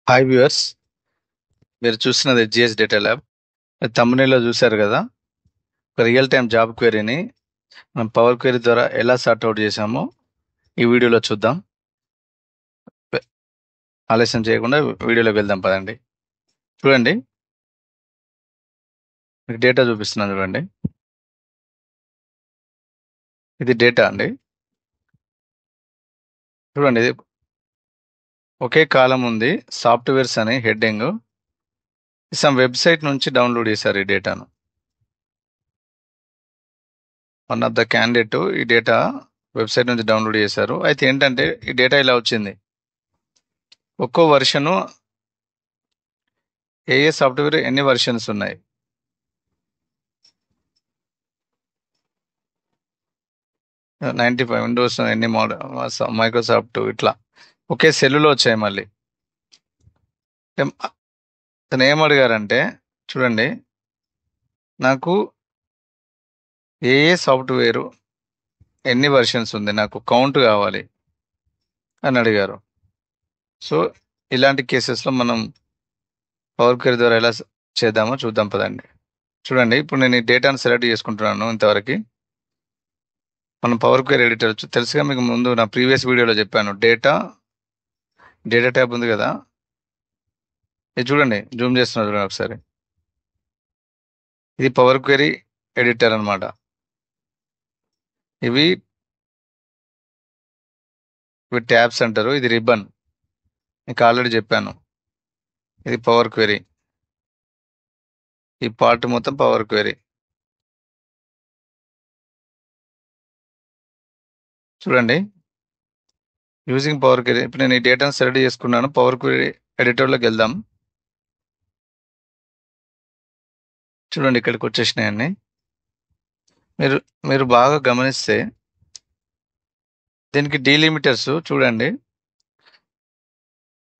Hi viewers, మీరు చూస్తున్నది GS data lab. తమ్మునిలో చూశారు కదా, ఒక రియల్ టైం జాబ్ క్వెరీని మనం పవర్ క్వెరీ ద్వారా ఎలా సార్ట్అవుట్ చేసామో ఈ వీడియోలో చూద్దాం. వె- ఆలస్యం చేయకుండా వీడియోలోకి వెళ్దాం పదండి. చూడండి, మీకు డేటా చూపిస్తున్నాను చూడండి. ఇది డేటా అండి. చూడండి, ఇది ఒకే కాలం ఉంది. సాఫ్ట్వేర్స్ అని హెడ్డింగ్. సమ్ వెబ్సైట్ నుంచి డౌన్లోడ్ చేశారు ఈ డేటాను. వన్ ఆఫ్ ద క్యాండిడేట్ ఈ డేటా వెబ్సైట్ నుంచి డౌన్లోడ్ చేశారు. అయితే ఏంటంటే ఈ డేటా ఇలా వచ్చింది. ఒక్కో వర్షను ఏ సాఫ్ట్వేర్ ఎన్ని వర్షన్స్ ఉన్నాయి, 95 విండోస్ ఎన్ని మోడల్, మైక్రోసాఫ్ట్ ఇట్లా ఒకే సెల్లులో వచ్చాయి. మళ్ళీ తను ఏం అడిగారంటే, చూడండి, నాకు సాఫ్ట్వేర్ ఎన్ని వర్షన్స్ ఉంది, నాకు కౌంట్ కావాలి అని అడిగారు. సో ఇలాంటి కేసెస్లో మనం పవర్ క్వెరీ ద్వారా ఎలా చేద్దామో చూద్దాం పదండి. చూడండి, ఇప్పుడు నేను ఈ డేటాను సెలెక్ట్ చేసుకుంటున్నాను. ఇంతవరకు మనం పవర్ క్వెరీ ఎడిటర్ తెలుసుగా, మీకు ముందు నా ప్రీవియస్ వీడియోలో చెప్పాను. డేటా డేటా ట్యాబ్ ఉంది కదా, ఇది చూడండి, జూమ్ చేస్తున్నారు చూడండి ఒకసారి. ఇది పవర్ క్వెరీ ఎడిటర్ అన్నమాట. ఇవి ఇవి ట్యాబ్స్ అంటారు. ఇది రిబ్బన్, మీకు ఆల్రెడీ చెప్పాను. ఇది పవర్ క్వెరీ, ఈ పార్ట్ మొత్తం పవర్ క్వెరీ. చూడండి, యూజింగ్ పవర్ క్వెరీ. ఇప్పుడు నేను ఈ డేటాను సెలెక్ట్ చేసుకున్నాను. పవర్ క్వెరీ ఎడిటర్లోకి వెళ్దాం. చూడండి, ఇక్కడికి వచ్చేసినాయండి. మీరు మీరు బాగా గమనిస్తే దీనికి డీలిమిటర్స్ చూడండి.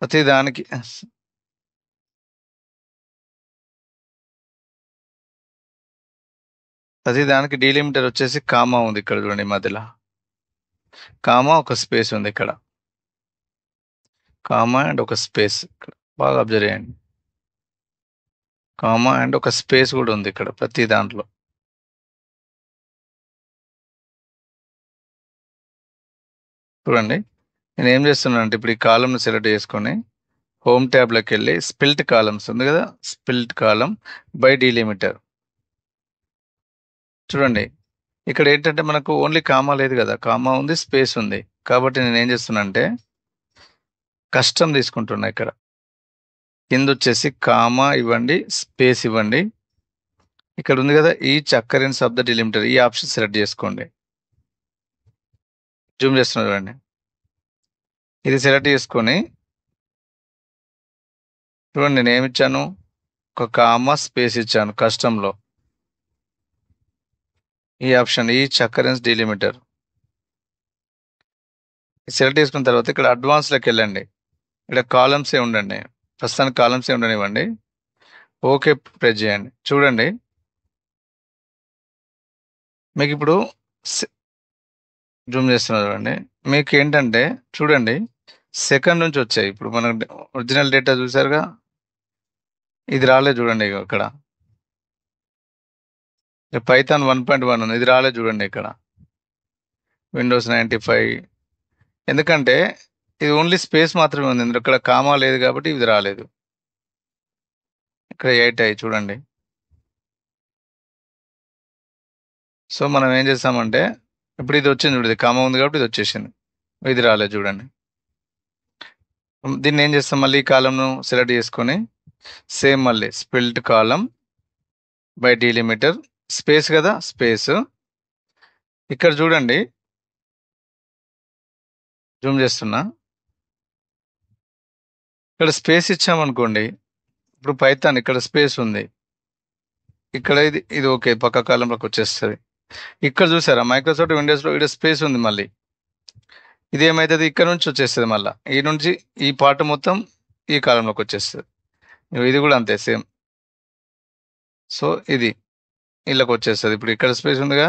ప్రతి దానికి డీలిమిటర్ వచ్చేసి కామా ఉంది ఇక్కడ. చూడండి, మధ్యలో కామా ఒక స్పేస్ ఉంది ఇక్కడ. కామా అండ్ ఒక స్పేస్ ఇక్కడ బాగా అబ్జర్వ్ చేయండి. కామా అండ్ ఒక స్పేస్ కూడా ఉంది ఇక్కడ ప్రతి దాంట్లో. చూడండి, నేను ఏం చేస్తున్నాను అంటే, ఇప్పుడు ఈ కాలంను సెలెక్ట్ చేసుకొని హోమ్ ట్యాబ్లోకి వెళ్ళి స్పిల్ట్ కాలమ్స్ ఉంది కదా, స్పిల్ట్ కాలం బై డీలిమిటర్. చూడండి, ఇక్కడ ఏంటంటే మనకు ఓన్లీ కామా లేదు కదా, కామా ఉంది, స్పేస్ ఉంది. కాబట్టి నేను ఏం చేస్తున్నా అంటే కస్టమ్ తీసుకుంటున్నా. ఇక్కడ కింద వచ్చేసి కామా ఇవ్వండి, స్పేస్ ఇవ్వండి. ఇక్కడ ఉంది కదా, each occurrence of the delimiter, ఈ ఆప్షన్ సెలెక్ట్ చేసుకోండి. జూమ్ చేస్తున్నా చూడండి. ఇది సెలెక్ట్ చేసుకొని చూడండి, నేను ఏమి ఇచ్చాను, ఒక కామా స్పేస్ ఇచ్చాను కస్టంలో. ఈ option each occurrence delimiter select చేసుకున్న తర్వాత ఇక్కడ అడ్వాన్స్లోకి వెళ్ళండి. ఇక్కడ కాలమ్సే ఉండండి, ప్రస్తుతానికి కాలమ్సే ఉండనివ్వండి. ఓకే ప్రెస్ చేయండి. చూడండి, మీకు ఇప్పుడు జూమ్ చేస్తున్నా చూడండి. మీకు ఏంటంటే చూడండి, సెకండ్ నుంచి వచ్చాయి. ఇప్పుడు మనం ఒరిజినల్ డేటా చూసారుగా, ఇది రాలేదు చూడండి. ఇక్కడ పైథాన్ 1.1 ఉంది, ఇది రాలేదు చూడండి. ఇక్కడ విండోస్ 95. ఎందుకంటే ఇది ఓన్లీ స్పేస్ మాత్రమే ఉంది, ఇక్కడ కామా లేదు కాబట్టి ఇది రాలేదు. ఇక్కడ 8 అయ్యి చూడండి. సో మనం ఏం చేస్తామంటే, ఇప్పుడు ఇది వచ్చింది చూడండి, కామా ఉంది కాబట్టి ఇది వచ్చేసింది, ఇది రాలేదు చూడండి. దీన్ని ఏం చేస్తాం, మళ్ళీ ఈ కాలంను సెలెక్ట్ చేసుకొని సేమ్ మళ్ళీ spilt column by delimiter, space కదా, స్పేస్. ఇక్కడ చూడండి, జూమ్ చేస్తున్నా. ఇక్కడ స్పేస్ ఇచ్చామనుకోండి, ఇప్పుడు పైథాన్ ఇక్కడ స్పేస్ ఉంది, ఇక్కడ ఇది ఓకే, పక్క కాలంలోకి వచ్చేస్తుంది. ఇక్కడ చూసారా, మైక్రోసాఫ్ట్ విండోస్లో ఇక్కడ స్పేస్ ఉంది. మళ్ళీ ఇది ఏమైతుంది, ఇక్కడ నుంచి వచ్చేస్తుంది. మళ్ళీ ఈ నుంచి ఈ పార్ట్ మొత్తం ఈ కాలంలోకి వచ్చేస్తుంది. ఇది కూడా అంతే సేమ్. సో ఇది ఇళ్ళకి వచ్చేస్తుంది. ఇప్పుడు ఇక్కడ స్పేస్ ఉందిగా,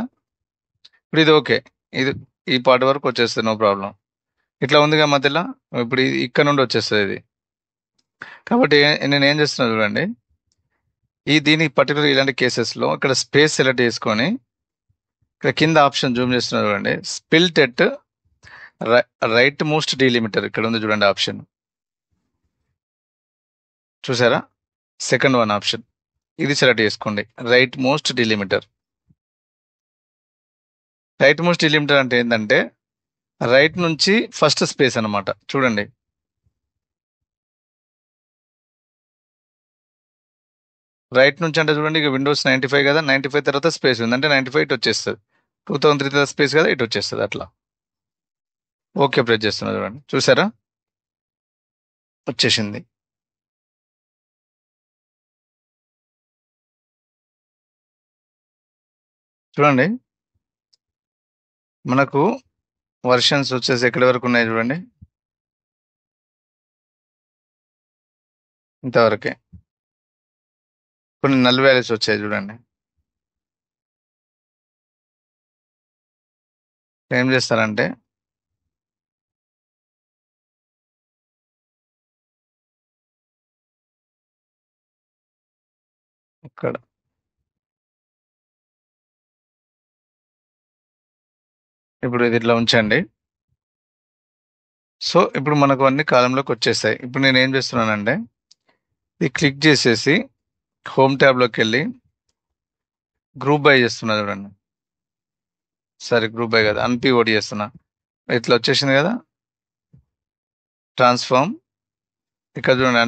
ఇప్పుడు ఇది ఓకే, ఇది ఈ పార్ట్ వరకు వచ్చేస్తుంది, నో ప్రాబ్లం. ఇట్లా ఉందిగా మధ్యలో, ఇప్పుడు ఇక్కడ నుండి వచ్చేస్తుంది ఇది. కాబట్టి నేను ఏం చేస్తున్నా చూడండి, దీని పర్టికులర్ ఇలాంటి కేసెస్లో ఇక్కడ స్పేస్ సెలెక్ట్ చేసుకొని ఇక్కడ కింద ఆప్షన్ జూమ్ చేస్తున్నా చూడండి, spilt at right most delimiter ఇక్కడ ఉంది చూడండి ఆప్షన్, చూసారా? సెకండ్ వన్ ఆప్షన్ ఇది సెలెక్ట్ చేసుకోండి, right most delimiter. Right most delimiter అంటే ఏంటంటే రైట్ నుంచి ఫస్ట్ స్పేస్ అన్నమాట. చూడండి, రైట్ నుంచి అంటే చూడండి, ఇక విండోస్ 95 కదా, 95 తర్వాత స్పేస్ ఉంది అంటే 95 ఇటు వచ్చేస్తుంది, 2003 తర్వాత స్పేస్ కదా ఇటు వచ్చేస్తుంది అట్లా. ఓకే ప్రెస్ చేస్తున్నా చూడండి, చూసారా? వచ్చేసింది. చూడండి, మనకు వర్షన్స్ వచ్చేసి ఎక్కడి వరకు ఉన్నాయి చూడండి, ఇంతవరకే. కొన్ని నల్ వాల్యూస్ వచ్చాయి చూడండి. ఏం చేస్తారంటే ఇక్కడ ఇప్పుడు ఇది ఇట్లా ఉంచండి. సో ఇప్పుడు మనకు అన్ని కాలంలోకి వచ్చేసాయి. ఇప్పుడు నేను ఏం చేస్తున్నానంటే ఇది క్లిక్ చేసేసి హోమ్ ట్యాబ్లోకి వెళ్ళి గ్రూప్ బై చేస్తున్నా చూడండి. సరే గ్రూప్ బై కదా, అన్పివోట్ చేస్తున్నా, ఇట్లా వచ్చేసింది కదా ట్రాన్స్ఫార్మ్. ఇక్కడ చూడండి,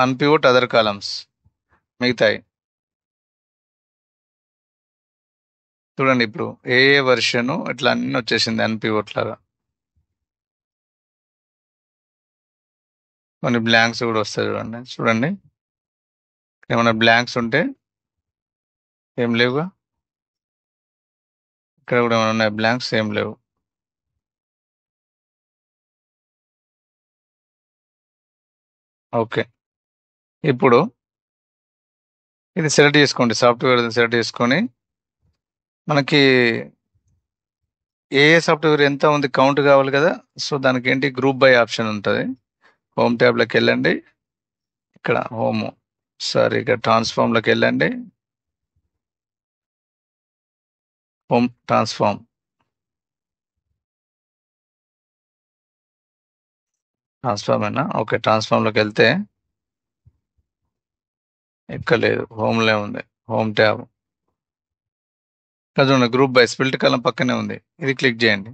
అన్పివోట్ అదర్ కాలమ్స్ మిగతాయి చూడండి. ఇప్పుడు ఏ వర్షను ఇట్లా అన్ని వచ్చేసింది అన్పివోట్ లాగా. కొన్ని బ్లాంక్స్ కూడా వస్తాయి చూడండి. చూడండి, ఏమైనా బ్లాంక్స్ ఉంటే ఏం లేవుగా, ఇక్కడ కూడా ఏమైనా ఉన్నాయి బ్లాంక్స్, ఏం లేవు. ఓకే, ఇప్పుడు ఇది సెలెక్ట్ చేసుకోండి, సాఫ్ట్వేర్ సెలెక్ట్ చేసుకొని మనకి ఏ సాఫ్ట్వేర్ ఎంత ఉంది కౌంట్ కావాలి కదా. సో దానికి ఏంటి, గ్రూప్ బై ఆప్షన్ ఉంటుంది. హోమ్ ట్యాబ్లోకి వెళ్ళండి, ఇక్కడ హోమ్, సారీ ఇక్కడ ట్రాన్స్ఫార్మ్లోకి వెళ్ళండి, హోమ్ ట్రాన్స్ఫార్మ్ అయినా ఓకే. ట్రాన్స్ఫార్మ్లోకి వెళ్తే ఎక్కలేదు, హోమ్లే ఉంది, హోమ్ ట్యాబ్. ఇక్కడ చూడండి, గ్రూప్ బై స్పిల్ట్ కాలం పక్కనే ఉంది, ఇది క్లిక్ చేయండి.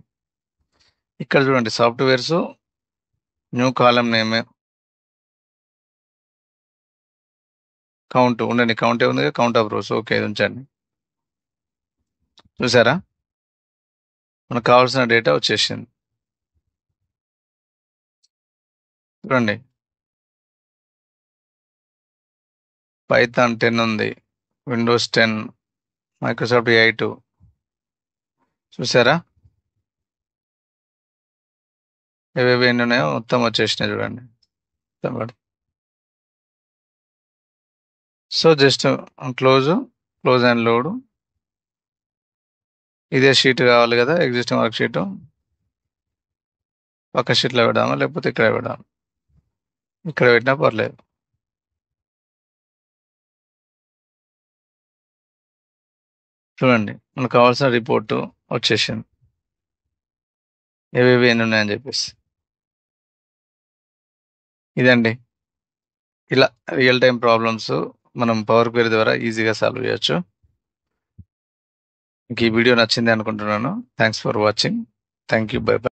ఇక్కడ చూడండి, సాఫ్ట్వేర్స్ న్యూ కాలం నేమ్ కౌంట్ ఉండండి, కౌంట్ ఉంది, కౌంట్ ఆఫ్ రోస్. ఓకే, ఇది ఉంచండి. చూసారా, మనకు కావాల్సిన డేటా వచ్చేసింది. చూడండి, పైథాన్ 10 ఉంది, విండోస్ 10, మైక్రోసాఫ్ట్ 8, చూసారా ఏవేవి ఎన్ని ఉన్నాయో మొత్తం వచ్చేసినాయి చూడండి. So just close and load. ఇదే షీట్ కావాలి కదా, ఎగ్జిస్టింగ్ వర్క్ షీట్, పక్క షీట్లో పెడదామా లేకపోతే ఇక్కడ పెడదాం, ఇక్కడ పెట్టినా పర్లేదు. చూడండి, మనకు కావాల్సిన రిపోర్టు వచ్చేసింది, ఏవేవి ఎన్ని ఉన్నాయని చెప్పేసి. ఇదండి, ఇలా రియల్ టైం ప్రాబ్లమ్స్ మనం పవర్ క్వెరీ ద్వారా ఈజీగా సాల్వ్ చేయొచ్చు. మీకు ఈ వీడియో నచ్చింది అనుకుంటున్నాను. Thanks for watching. Thank you, by by.